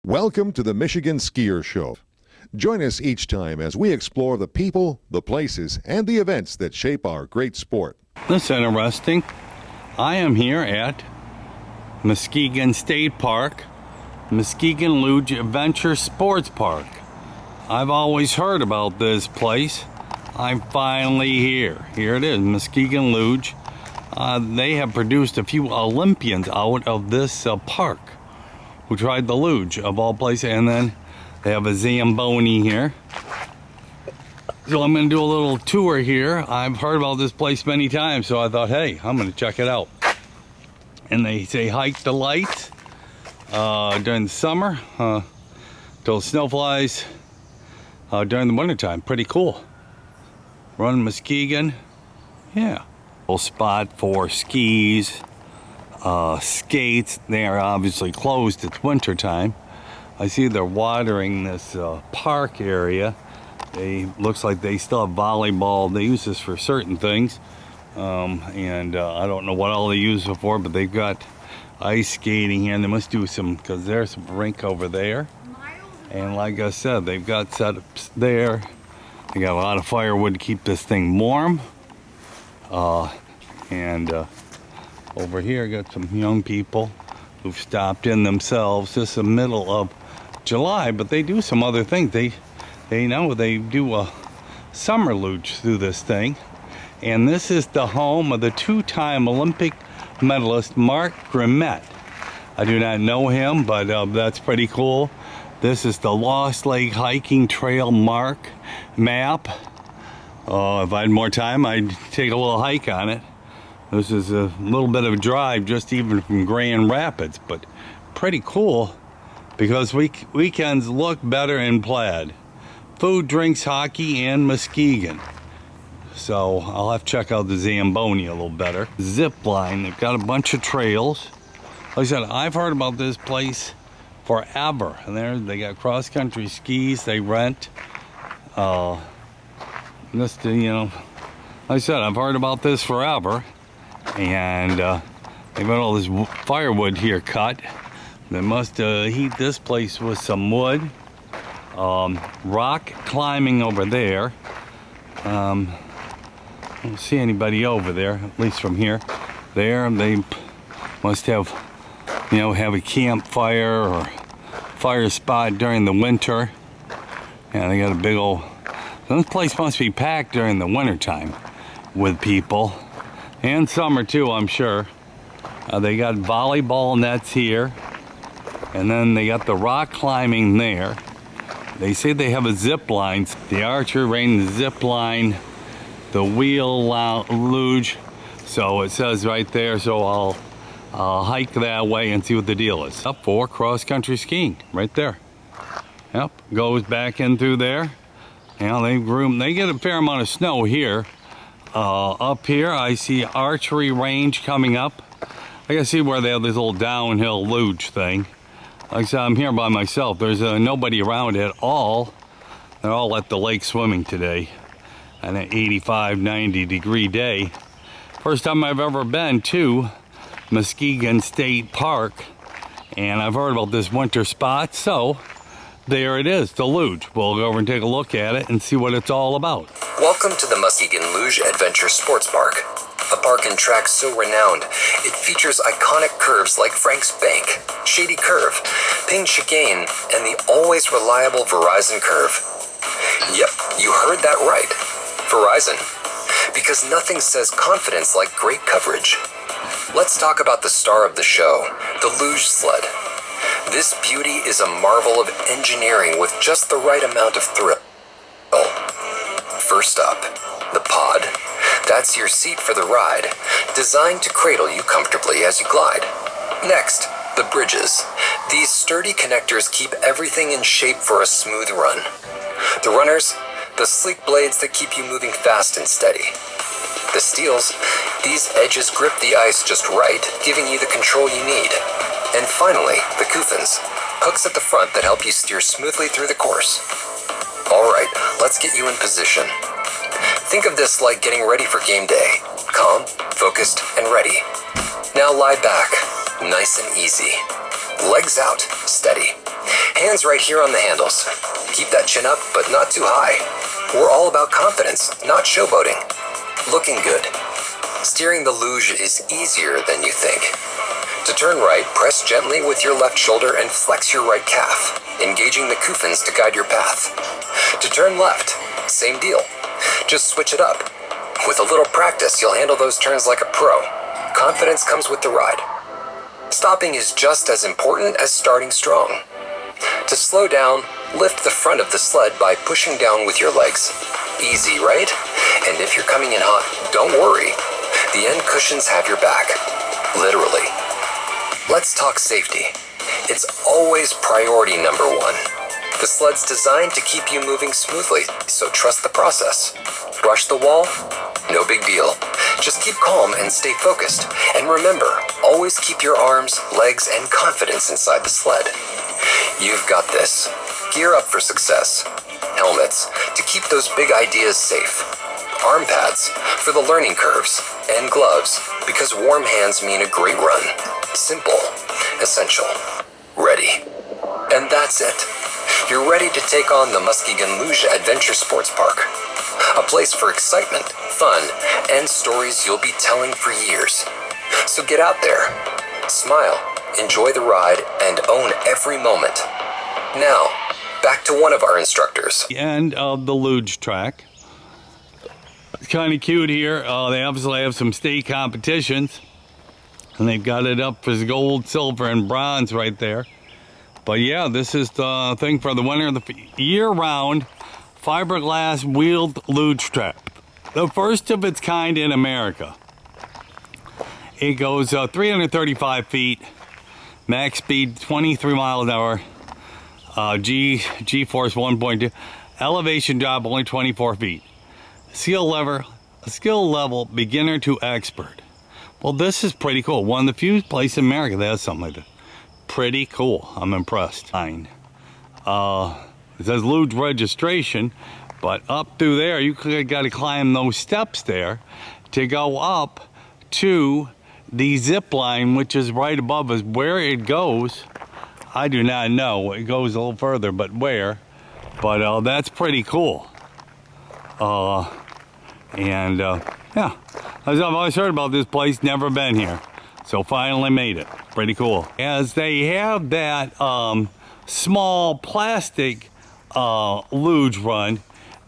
Welcome to the Michigan Skier Show. Join us each time as we explore the people, the places, and the events that shape our great sport. This is interesting. I am here at Muskegon State Park, Muskegon Luge Adventure Sports Park. I've always heard about this place. I'm finally here. Here it is, Muskegon Luge. They have produced a few Olympians out of this park who tried the luge of all places, and then they have a Zamboni here. So I'm going to do a little tour here. I've heard about this place many times, so I thought, hey, I'm going to check it out. And they say hike the lights during the summer till snow flies during the wintertime. Pretty cool. Run Muskegon, yeah. Little spot for skis. Skates, they are obviously closed. It's winter time. I see they're watering this park area. Looks like they still have volleyball. They use this for certain things, and I don't know what all they use it for, but they've got ice skating here, and they must do some, because there's a rink over there. And like I said, they've got setups there. They got a lot of firewood to keep this thing warm, over here, got some young people who've stopped in themselves. This is the middle of July, but they do some other things. They do a summer luge through this thing. And this is the home of the two-time Olympic medalist Mark Grimmett. I do not know him, but that's pretty cool. This is the Lost Lake Hiking Trail map. If I had more time, I'd take a little hike on it. This is a little bit of a drive just even from Grand Rapids, but pretty cool because weekends look better in plaid. Food, drinks, hockey, and Muskegon. So I'll have to check out the Zamboni a little better. Zip line, they've got a bunch of trails. Like I said, I've heard about this place forever. And they got cross-country skis they rent. Like I said, I've heard about this forever. And they've got all this firewood here cut. They must heat this place with some wood. Rock climbing over there. I don't see anybody over there, at least from here. There, they must have, have a campfire or fire spot during the winter. And they got a big old... This place must be packed during the wintertime with people. And summer too, I'm sure. They got volleyball nets here. And then they got the rock climbing there. They say they have a zip line. The archery range, the zip line, the wheel luge. So it says right there, so I'll hike that way and see what the deal is. Up for cross-country skiing, right there. Yep, goes back in through there. They get a fair amount of snow here. Up here, I see archery range coming up. I can see where they have this little downhill luge thing. Like I said, I'm here by myself. There's nobody around at all. They're all at the lake swimming today on an 85, 90 degree day. First time I've ever been to Muskegon State Park, and I've heard about this winter spot, so there it is, the luge. We'll go over and take a look at it and see what it's all about. Welcome to the Muskegon Luge Adventure Sports Park, a park and track so renowned it features iconic curves like Frank's Bank, Shady Curve, Ping Chicane, and the always reliable Verizon Curve. Yep, you heard that right. Verizon. Because nothing says confidence like great coverage. Let's talk about the star of the show, the luge sled. This beauty is a marvel of engineering with just the right amount of thrill. First up, the pod. That's your seat for the ride, designed to cradle you comfortably as you glide. Next, the bridges. These sturdy connectors keep everything in shape for a smooth run. The runners, the sleek blades that keep you moving fast and steady. The steels, these edges grip the ice just right, giving you the control you need. And finally, the kuffins, hooks at the front that help you steer smoothly through the course. Alright, let's get you in position. Think of this like getting ready for game day. Calm, focused, and ready. Now lie back, nice and easy. Legs out, steady. Hands right here on the handles. Keep that chin up, but not too high. We're all about confidence, not showboating. Looking good. Steering the luge is easier than you think. To turn right, press gently with your left shoulder and flex your right calf, engaging the kuffins to guide your path. To turn left, same deal. Just switch it up. With a little practice, you'll handle those turns like a pro. Confidence comes with the ride. Stopping is just as important as starting strong. To slow down, lift the front of the sled by pushing down with your legs. Easy, right? And if you're coming in hot, don't worry. The end cushions have your back. Literally. Let's talk safety. It's always priority number one. The sled's designed to keep you moving smoothly, so trust the process. Brush the wall? No big deal. Just keep calm and stay focused. And remember, always keep your arms, legs, and confidence inside the sled. You've got this. Gear up for success. Helmets to keep those big ideas safe. Arm pads for the learning curves. And gloves because warm hands mean a great run. Simple, essential, ready. And that's it. You're ready to take on the Muskegon Luge Adventure Sports Park. A place for excitement, fun, and stories you'll be telling for years. So get out there, smile, enjoy the ride, and own every moment. Now, back to one of our instructors. The end of the luge track. It's kind of cute here. They obviously have some state competitions, and they've got it up for gold, silver, and bronze right there. But yeah, this is the thing for the winter, the year-round fiberglass wheeled luge track. The first of its kind in America. It goes 335 feet, max speed 23 miles an hour, G-force 1.2, elevation drop only 24 feet. Skill level beginner to expert. Well, this is pretty cool. One of the few places in America that has something like that. Pretty cool. I'm impressed. Fine. It says luge registration, but up through there, you got to climb those steps there to go up to the zip line, which is right above us. Where it goes, I do not know. It goes a little further, but where? But that's pretty cool. Yeah, as I've always heard about this place, never been here. So finally made it. Pretty cool. As they have that small plastic luge run,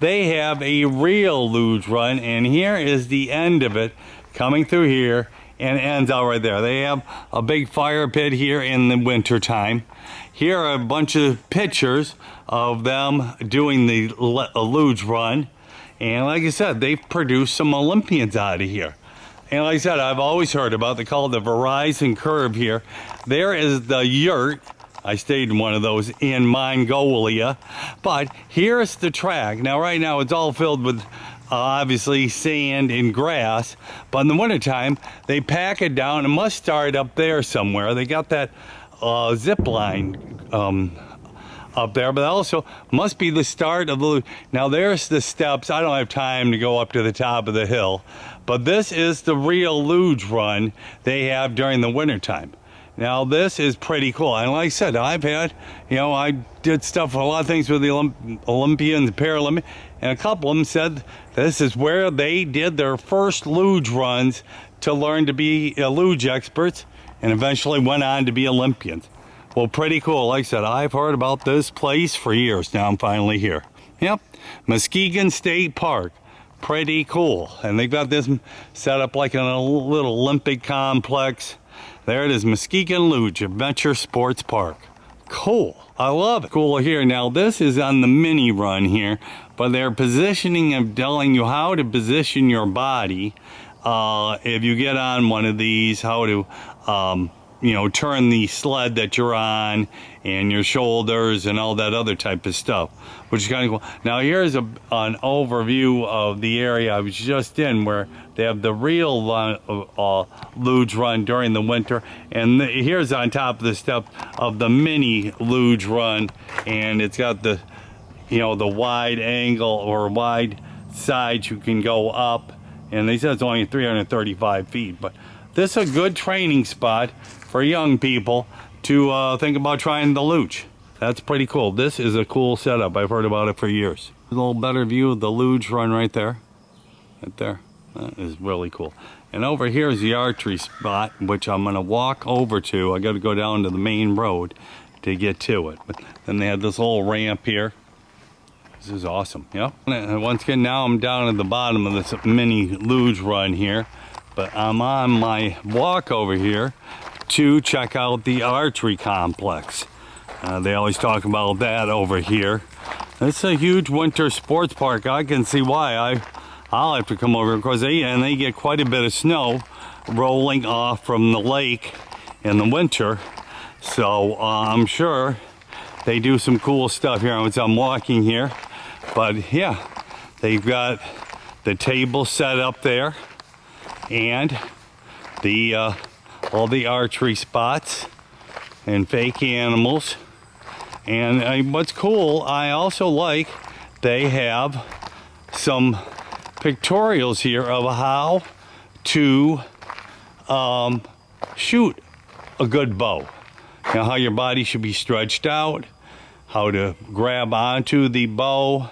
they have a real luge run, and here is the end of it coming through here and ends out right there. They have a big fire pit here in the winter time. Here are a bunch of pictures of them doing the luge run, and like I said, they've produced some Olympians out of here. And like I said, I've always heard about, they call it the Verizon Curve here. There is the yurt. I stayed in one of those in Mongolia. But here's the track. Now, right now, it's all filled with, obviously, sand and grass. But in the wintertime, they pack it down. It must start up there somewhere. They got that zip line up there, but also must be the start of the... Now, there's the steps. I don't have time to go up to the top of the hill. But this is the real luge run they have during the wintertime. Now, this is pretty cool. And like I said, I've had, I did stuff, a lot of things with the Olympians, Paralympians, and a couple of them said this is where they did their first luge runs to learn to be luge experts and eventually went on to be Olympians. Well, pretty cool. Like I said, I've heard about this place for years. Now I'm finally here. Yep, Muskegon State Park. Pretty cool. And they've got this set up like in a little Olympic complex. There it is, Muskegon Luge Adventure Sports Park. Cool. I love it. Cool here. Now, this is on the mini run here, but they're positioning and telling you how to position your body if you get on one of these, how to, turn the sled that you're on and your shoulders and all that other type of stuff, which is kind of cool. Now, here's an overview of the area I was just in where they have the real luge run during the winter. And here's on top of the step of the mini luge run. And it's got the, the wide angle or wide sides you can go up. And they said it's only 335 feet. But this is a good training spot for young people to think about trying the luge. That's pretty cool. This is a cool setup. I've heard about it for years. A little better view of the Luge run right there. Right there. That is really cool. And over here is the archery spot, which I'm going to walk over to. I got to go down to the main road to get to it. But then they had this little ramp here. This is awesome. Yep. And once again, now I'm down at the bottom of this mini Luge run here. But I'm on my walk over here to check out the archery complex. They always talk about that over here. It's a huge winter sports park. I can see why. I'll have to come over because they get quite a bit of snow rolling off from the lake in the winter. So I'm sure they do some cool stuff here as I'm walking here. But yeah, they've got the table set up there and the all the archery spots and fake animals. And what's cool, I also like they have some pictorials here of how to shoot a good bow. You know, how your body should be stretched out, how to grab onto the bow,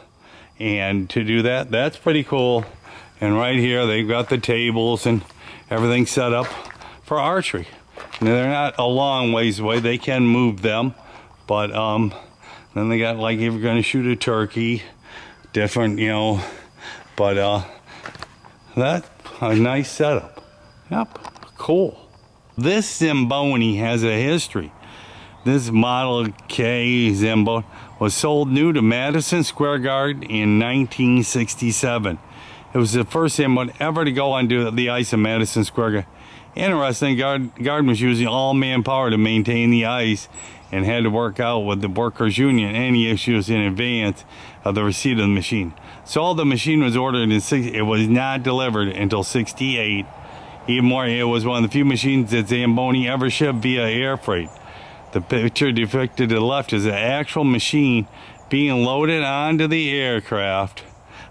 and to do that. That's pretty cool. And right here they've got the tables and everything set up for archery. Now, they're not a long ways away, they can move them, but then they got, like, if you're going to shoot a turkey, different, you know, but that's a nice setup. Yep, cool. This Zamboni has a history. This Model K Zamboni was sold new to Madison Square Garden in 1967. It was the first Zamboni ever to go onto the ice in Madison Square Garden. Interesting, Garden was using all manpower to maintain the ice and had to work out with the workers' union any issues in advance of the receipt of the machine. So the machine was ordered in it was not delivered until '68. Even more, it was one of the few machines that Zamboni ever shipped via air freight. The picture depicted to the left is an actual machine being loaded onto the aircraft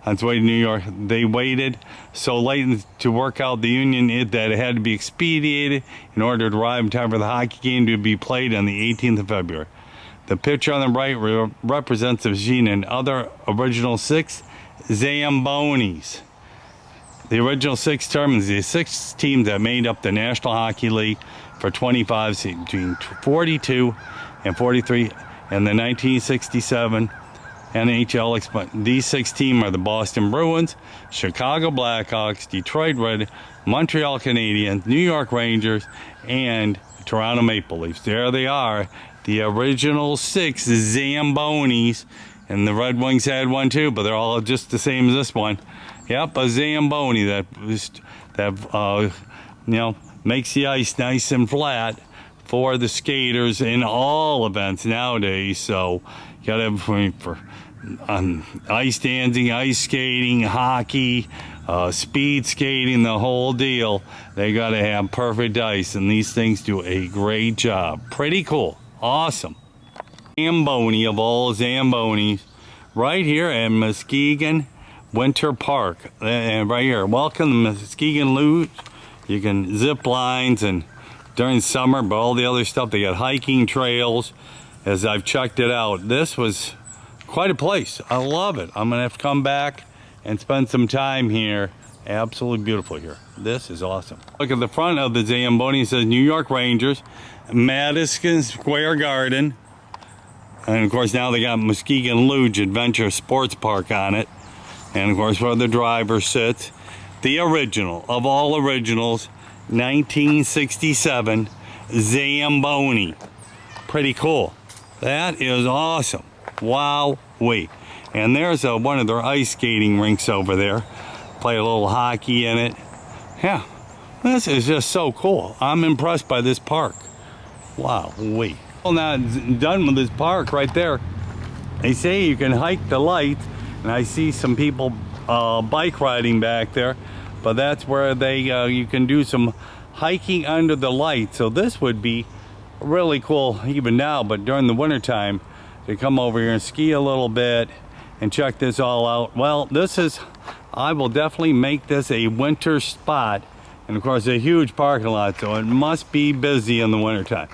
on its way to New York. They waited so late to work out the union that it had to be expedited in order to arrive in time for the hockey game to be played on the 18th of February. The picture on the right represents the machine and other original 6 Zambonis. The original 6 determines the 6 teams that made up the National Hockey League for 25 seasons, between 42 and 43, and the 1967 NHL. These 6 teams are the Boston Bruins, Chicago Blackhawks, Detroit Red, Montreal Canadiens, New York Rangers, and Toronto Maple Leafs. There they are, the original 6 Zambonis, and the Red Wings had one too, but they're all just the same as this one. Yep, a Zamboni that you know, makes the ice nice and flat for the skaters in all events nowadays. So you gotta have for ice dancing, ice skating, hockey, speed skating, the whole deal. They gotta have perfect ice, and these things do a great job. Pretty cool, awesome. Zamboni of all Zambonis, right here at Muskegon Winter Park, and right here. Welcome to Muskegon Luge. You can zip lines, and during summer, but all the other stuff, they got hiking trails. As I've checked it out, this was quite a place. I love it. I'm gonna have to come back and spend some time here. Absolutely beautiful here. This is awesome. Look at the front of the Zamboni. It says New York Rangers, Madison Square Garden, and of course now they got Muskegon Luge Adventure Sports Park on it. And of course where the driver sits, the original of all originals, 1967 Zamboni. Pretty cool. That is awesome. Wow-wee. And there's one of their ice skating rinks over there. Play a little hockey in it. Yeah, this is just so cool. I'm impressed by this park. Wow-wee. Well, now it's done with this park right there. They say you can hike the lights, and I see some people bike riding back there, but that's where they you can do some hiking under the lights. So this would be really cool even now, but during the winter time to come over here and ski a little bit and check this all out. Well, I will definitely make this a winter spot, and of course a huge parking lot, so it must be busy in the winter time.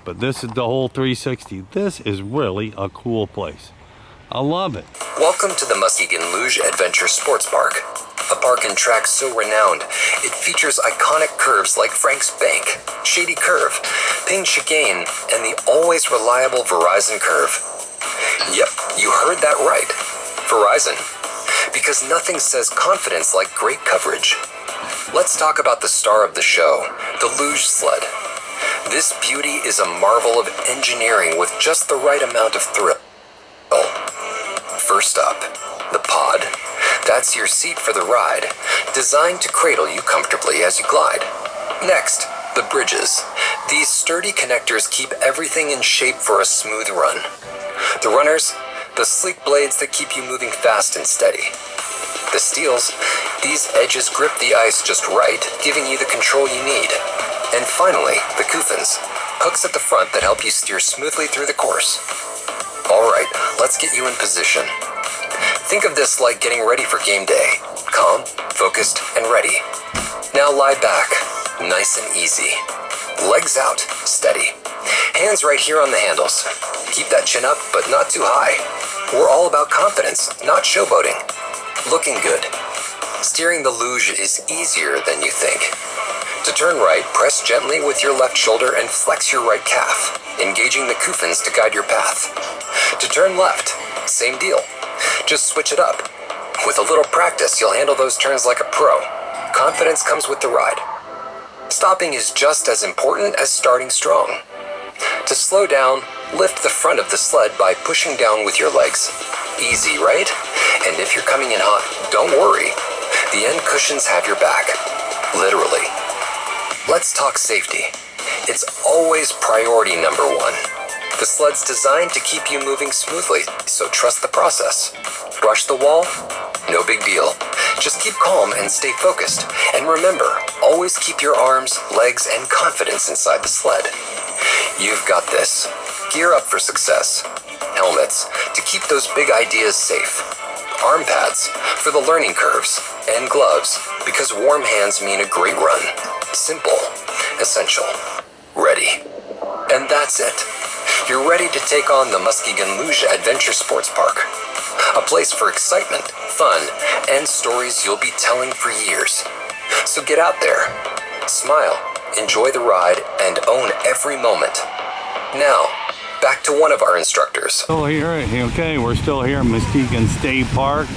but this is the whole 360. This is really a cool place. I love it. Welcome to the Muskegon Luge Adventure Sports Park. A park and track so renowned, it features iconic curves like Frank's Bank, Shady Curve, Ping Chicane, and the always reliable Verizon Curve. Yep, you heard that right. Verizon. Because nothing says confidence like great coverage. Let's talk about the star of the show, the Luge sled. This beauty is a marvel of engineering with just the right amount of thrill. First up, the pod. That's your seat for the ride, designed to cradle you comfortably as you glide. Next, the bridges. These sturdy connectors keep everything in shape for a smooth run. The runners, the sleek blades that keep you moving fast and steady. The steels, these edges grip the ice just right, giving you the control you need. And finally, the coofins, hooks at the front that help you steer smoothly through the course. Alright, let's get you in position. Think of this like getting ready for game day. Calm, focused, and ready. Now lie back, nice and easy. Legs out, steady. Hands right here on the handles. Keep that chin up, but not too high. We're all about confidence, not showboating. Looking good. Steering the luge is easier than you think. To turn right, press gently with your left shoulder and flex your right calf, engaging the coofins to guide your path. To turn left, same deal. Just switch it up. With a little practice, you'll handle those turns like a pro. Confidence comes with the ride. Stopping is just as important as starting strong. To slow down, lift the front of the sled by pushing down with your legs. Easy, right? And if you're coming in hot, don't worry. The end cushions have your back. Literally. Let's talk safety. It's always priority number one. The sled's designed to keep you moving smoothly, so trust the process. Brush the wall? No big deal. Just keep calm and stay focused. And remember, always keep your arms, legs, and confidence inside the sled. You've got this. Gear up for success. Helmets to keep those big ideas safe. Arm pads for the learning curves. And gloves because warm hands mean a great run. Simple, essential, ready. And that's it. You're ready to take on the Muskegon Luge Adventure Sports Park. A place for excitement, fun, and stories you'll be telling for years. So get out there, smile, enjoy the ride, and own every moment. Now, back to one of our instructors. Still here, okay, we're still here at Muskegon State Park.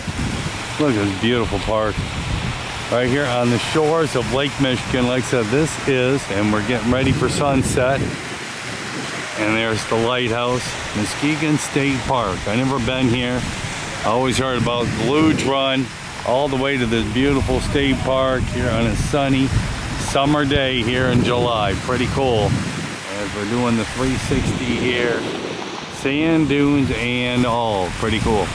Look at this beautiful park. Right here on the shores of Lake Michigan. Like I said, this is, and we're getting ready for sunset. And there's the lighthouse, Muskegon State Park. I never been here. I always heard about the Luge Run all the way to this beautiful state park here on a sunny summer day here in July. Pretty cool. As we're doing the 360 here, sand dunes and all. Pretty cool.